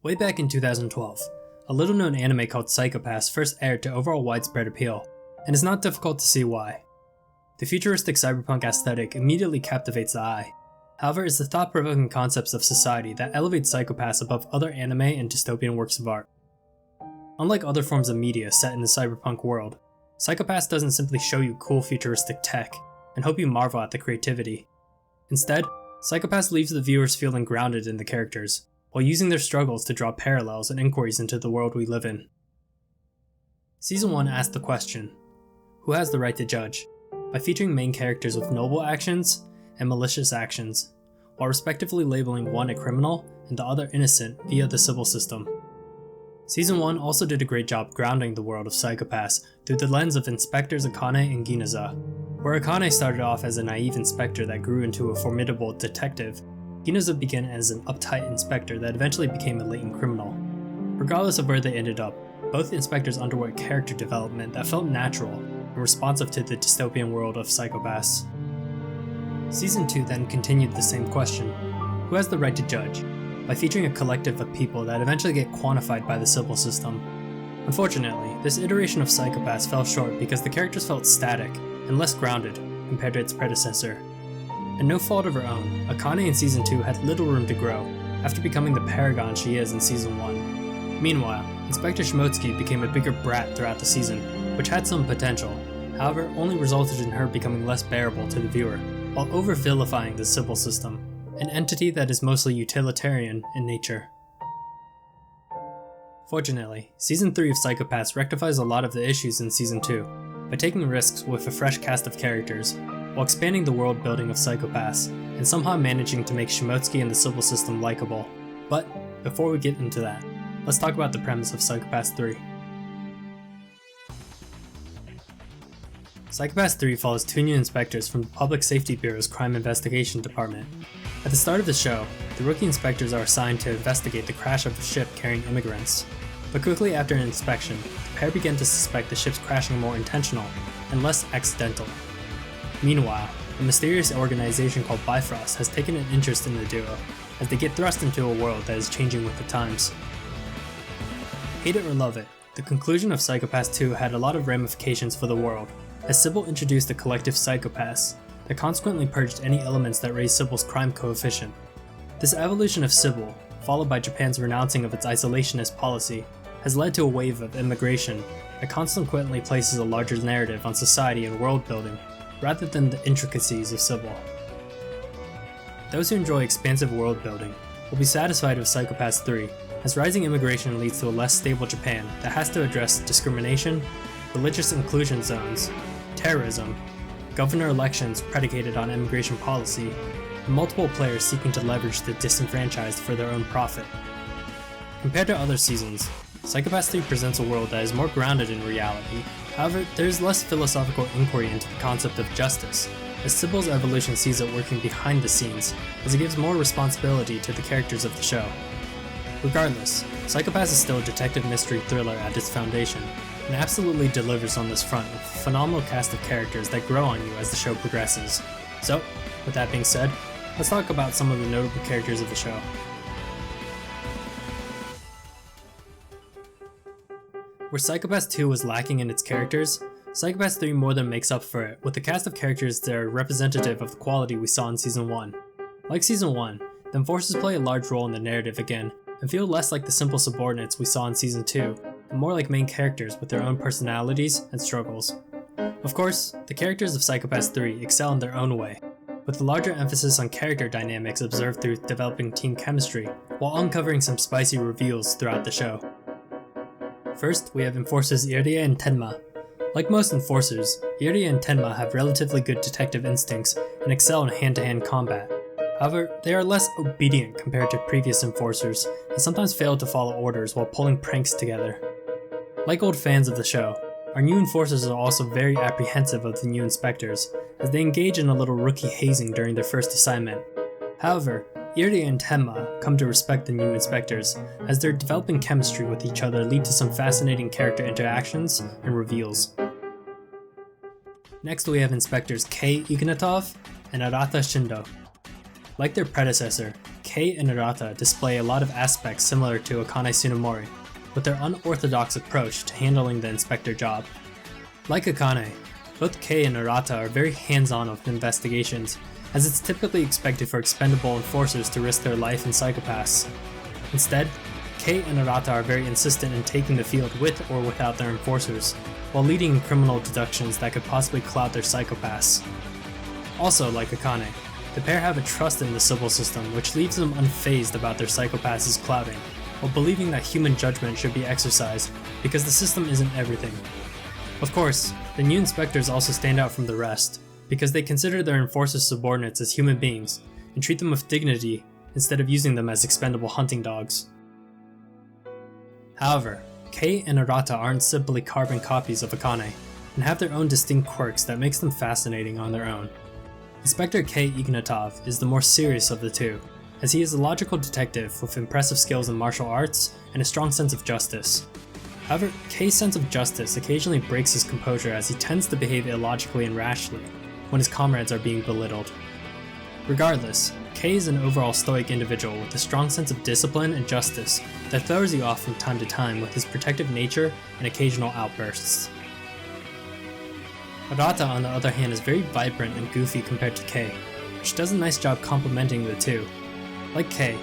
Way back in 2012, a little-known anime called Psycho-Pass first aired to overall widespread appeal, and it's not difficult to see why. The futuristic cyberpunk aesthetic immediately captivates the eye. However, it's the thought-provoking concepts of society that elevate Psycho-Pass above other anime and dystopian works of art. Unlike other forms of media set in the cyberpunk world, Psycho-Pass doesn't simply show you cool futuristic tech and hope you marvel at the creativity. Instead, Psycho-Pass leaves the viewers feeling grounded in the characters, while using their struggles to draw parallels and inquiries into the world we live in. Season 1 asked the question, who has the right to judge, by featuring main characters with noble actions and malicious actions, while respectively labeling one a criminal and the other innocent via the civil system. Season 1 also did a great job grounding the world of Psycho-Pass through the lens of Inspectors Akane and Ginaza. Where Akane started off as a naive inspector that grew into a formidable detective, Ginaza began as an uptight inspector that eventually became a latent criminal. Regardless of where they ended up, both inspectors underwent character development that felt natural and responsive to the dystopian world of Psycho-Pass. Season 2 then continued the same question, who has the right to judge, by featuring a collective of people that eventually get quantified by the civil system. Unfortunately, this iteration of Psycho-Pass fell short because the characters felt static and less grounded compared to its predecessor. And no fault of her own, Akane in Season 2 had little room to grow after becoming the paragon she is in Season 1. Meanwhile, Inspector Shimotsky became a bigger brat throughout the season, which had some potential, however only resulted in her becoming less bearable to the viewer, while over-vilifying the civil system, an entity that is mostly utilitarian in nature. Fortunately, Season 3 of Psycho-Pass rectifies a lot of the issues in Season 2, by taking risks with a fresh cast of characters, while expanding the world building of Psycho-Pass, and somehow managing to make Shimotsky and the civil system likable. But, before we get into that, let's talk about the premise of Psycho-Pass 3. Psycho-Pass 3 follows two new inspectors from the Public Safety Bureau's Crime Investigation Department. At the start of the show, the rookie inspectors are assigned to investigate the crash of a ship carrying immigrants. But quickly after an inspection, the pair begin to suspect the ship's crashing more intentional and less accidental. Meanwhile, a mysterious organization called Bifrost has taken an interest in the duo, as they get thrust into a world that is changing with the times. Hate it or love it, the conclusion of Psycho-Pass 2 had a lot of ramifications for the world, as Sybil introduced the collective Psycho-Pass that consequently purged any elements that raised Sybil's crime coefficient. This evolution of Sybil, followed by Japan's renouncing of its isolationist policy, has led to a wave of immigration that consequently places a larger narrative on society and world building, rather than the intricacies of Sybil. Those who enjoy expansive world building will be satisfied with Psycho-Pass 3, as rising immigration leads to a less stable Japan that has to address discrimination, religious inclusion zones, terrorism, governor elections predicated on immigration policy, and multiple players seeking to leverage the disenfranchised for their own profit. Compared to other seasons, Psycho-Pass 3 presents a world that is more grounded in reality. However, there is less philosophical inquiry into the concept of justice, as Sybil's evolution sees it working behind the scenes, as it gives more responsibility to the characters of the show. Regardless, Psycho-Pass is still a detective mystery thriller at its foundation, and absolutely delivers on this front with a phenomenal cast of characters that grow on you as the show progresses. So, with that being said, let's talk about some of the notable characters of the show. Where Psycho-Pass 2 was lacking in its characters, Psycho-Pass 3 more than makes up for it with a cast of characters that are representative of the quality we saw in Season 1. Like Season 1, the Enforcers play a large role in the narrative again, and feel less like the simple subordinates we saw in Season 2, and more like main characters with their own personalities and struggles. Of course, the characters of Psycho-Pass 3 excel in their own way, with a larger emphasis on character dynamics observed through developing team chemistry, while uncovering some spicy reveals throughout the show. First, we have Enforcers Irie and Tenma. Like most Enforcers, Irie and Tenma have relatively good detective instincts and excel in hand-to-hand combat. However, they are less obedient compared to previous Enforcers, and sometimes fail to follow orders while pulling pranks together. Like old fans of the show, our new Enforcers are also very apprehensive of the new Inspectors, as they engage in a little rookie hazing during their first assignment. However, Irie and Tenma come to respect the new Inspectors, as their developing chemistry with each other lead to some fascinating character interactions and reveals. Next we have Inspectors Kei Ignatov and Arata Shindo. Like their predecessor, Kei and Arata display a lot of aspects similar to Akane Tsunemori, with their unorthodox approach to handling the inspector job. Like Akane, both Kei and Arata are very hands-on with investigations, as it's typically expected for expendable enforcers to risk their life in psychopaths. Instead, Kei and Arata are very insistent in taking the field with or without their enforcers, while leading in criminal deductions that could possibly cloud their psychopaths. Also, like Akane, the pair have a trust in the civil system which leaves them unfazed about their psychopaths' clouding, while believing that human judgment should be exercised because the system isn't everything. Of course, the new inspectors also stand out from the rest, because they consider their enforcers' subordinates as human beings and treat them with dignity instead of using them as expendable hunting dogs. However, Kei and Arata aren't simply carbon copies of Akane, and have their own distinct quirks that makes them fascinating on their own. Inspector Kei Ignatov is the more serious of the two, as he is a logical detective with impressive skills in martial arts and a strong sense of justice. However, Kei's sense of justice occasionally breaks his composure as he tends to behave illogically and rashly when his comrades are being belittled. Regardless, Kei is an overall stoic individual with a strong sense of discipline and justice that throws you off from time to time with his protective nature and occasional outbursts. Arata, on the other hand, is very vibrant and goofy compared to Kei, which does a nice job complementing the two. Like Kei,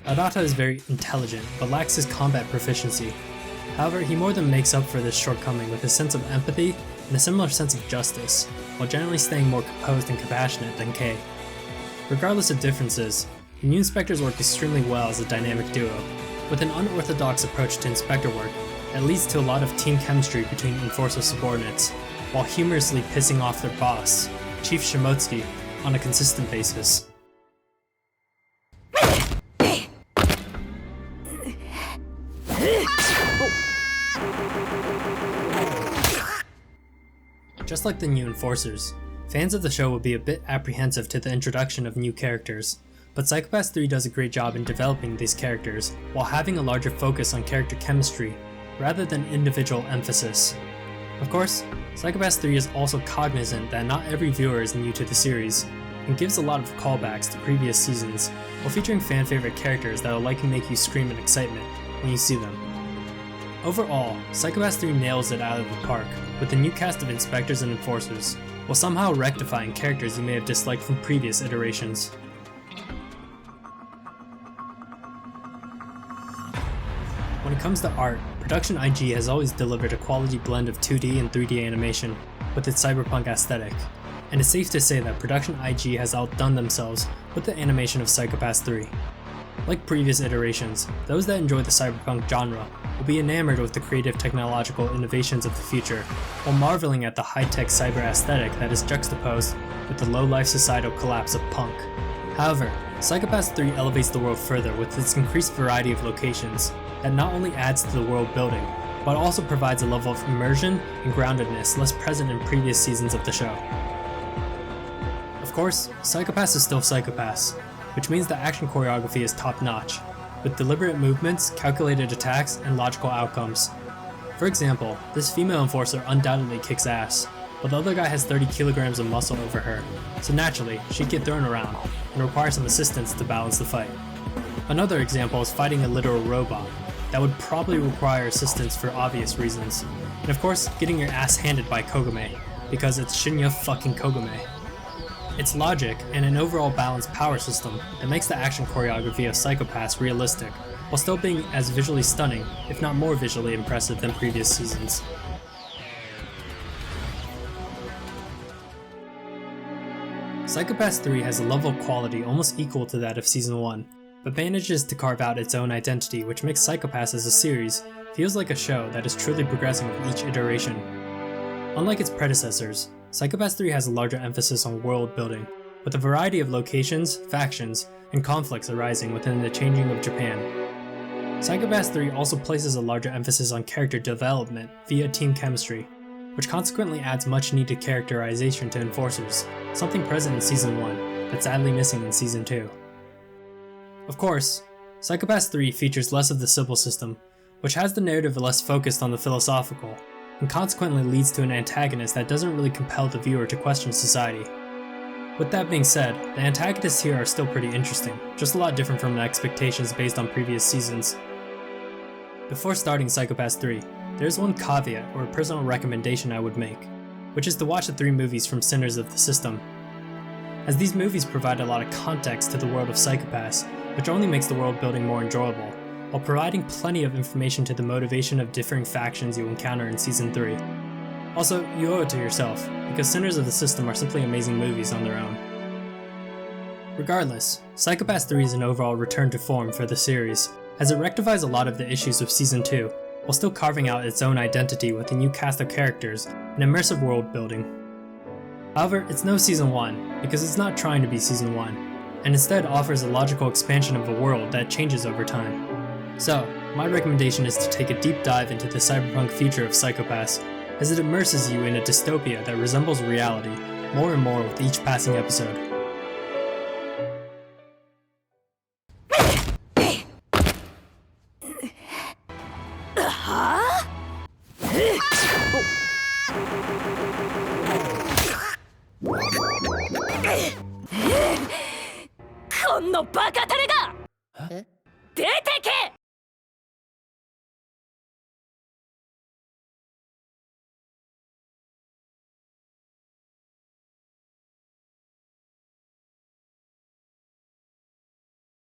Arata is very intelligent but lacks his combat proficiency. However, he more than makes up for this shortcoming with a sense of empathy and a similar sense of justice, while generally staying more composed and compassionate than Kei. Regardless of differences, the new inspectors work extremely well as a dynamic duo, with an unorthodox approach to inspector work that leads to a lot of team chemistry between enforcer subordinates, while humorously pissing off their boss, Chief Shimotsuki, on a consistent basis. Just like the new enforcers, fans of the show will be a bit apprehensive to the introduction of new characters, but Psycho-Pass 3 does a great job in developing these characters while having a larger focus on character chemistry rather than individual emphasis. Of course, Psycho-Pass 3 is also cognizant that not every viewer is new to the series, and gives a lot of callbacks to previous seasons while featuring fan-favorite characters that will likely make you scream in excitement when you see them. Overall, Psycho-Pass 3 nails it out of the park with a new cast of inspectors and enforcers, while somehow rectifying characters you may have disliked from previous iterations. When it comes to art, Production IG has always delivered a quality blend of 2D and 3D animation with its cyberpunk aesthetic, and it's safe to say that Production IG has outdone themselves with the animation of Psycho-Pass 3. Like previous iterations, those that enjoy the cyberpunk genre will be enamored with the creative technological innovations of the future, while marveling at the high-tech cyber aesthetic that is juxtaposed with the low-life societal collapse of punk. However, Psycho-Pass 3 elevates the world further with its increased variety of locations that not only adds to the world building, but also provides a level of immersion and groundedness less present in previous seasons of the show. Of course, Psycho-Pass is still Psycho-Pass, which means the action choreography is top-notch, with deliberate movements, calculated attacks, and logical outcomes. For example, this female enforcer undoubtedly kicks ass, but the other guy has 30 kilograms of muscle over her, so naturally, she'd get thrown around, and require some assistance to balance the fight. Another example is fighting a literal robot, that would probably require assistance for obvious reasons, and of course, getting your ass handed by Kogome, because it's Shinya fucking Kogome. It's logic and an overall balanced power system that makes the action choreography of Psycho-Pass realistic, while still being as visually stunning, if not more visually impressive than previous seasons. Psycho-Pass 3 has a level of quality almost equal to that of Season 1, but manages to carve out its own identity, which makes Psycho-Pass as a series feels like a show that is truly progressing with each iteration. Unlike its predecessors, Psycho-Pass 3 has a larger emphasis on world building, with a variety of locations, factions, and conflicts arising within the changing of Japan. Psycho-Pass 3 also places a larger emphasis on character development via team chemistry, which consequently adds much needed characterization to enforcers, something present in Season 1, but sadly missing in Season 2. Of course, Psycho-Pass 3 features less of the civil system, which has the narrative less focused on the philosophical, and consequently leads to an antagonist that doesn't really compel the viewer to question society. With that being said, the antagonists here are still pretty interesting, just a lot different from the expectations based on previous seasons. Before starting Psycho Pass 3, there's one caveat or a personal recommendation I would make, which is to watch the 3 movies from Sinners of the System, as these movies provide a lot of context to the world of Psycho Pass, which only makes the world building more enjoyable, while providing plenty of information to the motivation of differing factions you encounter in Season 3. Also, you owe it to yourself, because Sinners of the System are simply amazing movies on their own. Regardless, Psycho Pass 3 is an overall return to form for the series, as it rectifies a lot of the issues of Season 2, while still carving out its own identity with a new cast of characters and immersive world building. However, it's no Season 1, because it's not trying to be Season 1, and instead offers a logical expansion of a world that changes over time. So, my recommendation is to take a deep dive into the cyberpunk future of Psycho Pass, as it immerses you in a dystopia that resembles reality more and more with each passing episode. Konno baka